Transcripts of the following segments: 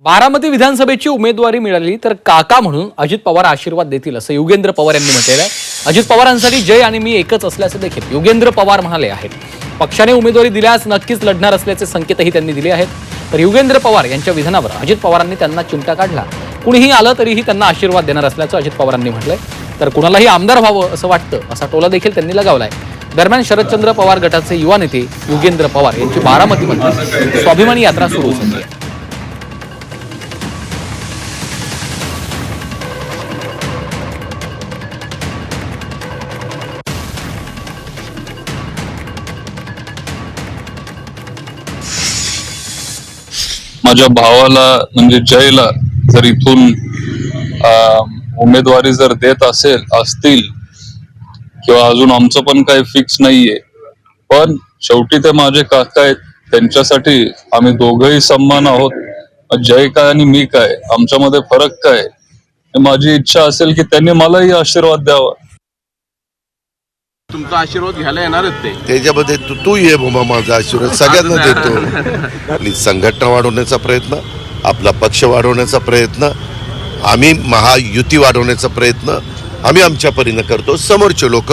बारामती विधानसभेची उमेदवारी मिळाली तर काका म्हणून अजित पवार आशीर्वाद देतील असं योगेंद्र पवार यांनी म्हटलेलं आहे। अजित पवारांसाठी जय आणि मी एकच असल्याचं देखील योगेंद्र पवार म्हणाले आहेत। पक्षाने उमेदवारी दिल्यास नक्कीच लढणार असल्याचे संकेतही त्यांनी दिले आहेत। तर योगेंद्र पवार यांच्या विधानावर अजित पवारांनी त्यांना चिमटा काढला। कुणीही आलं तरीही त्यांना आशीर्वाद देणार असल्याचं अजित पवारांनी म्हटलंय। तर कुणालाही आमदार व्हावं असं वाटतं असा टोला देखील त्यांनी लगावलाय। दरम्यान शरदचंद्र पवार गटाचे युवा नेते योगेंद्र पवार यांची बारामतीमध्ये स्वाभिमानी यात्रा सुरू झाली आहे। माझ्या भावाला म्हणजे जयला जर इथून उमेदवारी जर देत असतील किंवा अजून आमचं पण काही फिक्स नाहीये, पण शेवटी ते माझे काका आहेत, त्यांच्यासाठी आम्ही दोघंही समान आहोत। जय काय आणि मी काय, आमच्यामध्ये फरक काय, माझी इच्छा असेल की त्यांनी मलाही आशीर्वाद द्यावा। तुमचा आशीर्वाद घ्यायला येणारच ते त्याच्यामध्ये तू ये बाबा, माझा आशीर्वाद सगळ्यांना देतो। आणि संघटना वाढवण्याचा प्रयत्न, आपला पक्ष वाढवण्याचा प्रयत्न, आम्ही महायुती वाढवण्याचा प्रयत्न आम्ही आमच्या परीनं करतो। समोरचे लोक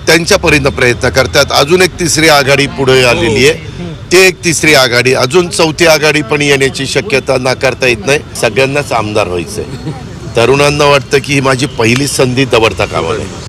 त्यांच्या परीनं प्रयत्न करतात। अजून एक तिसरी आघाडी पुढे आलेली आहे, ते एक तिसरी आघाडी, अजून चौथी आघाडी पण येण्याची शक्यता नाकारता येत नाही। सगळ्यांनाच आमदार व्हायचंय। तरुणांना वाटतं की ही माझी पहिली संधी दवडता कामा नये।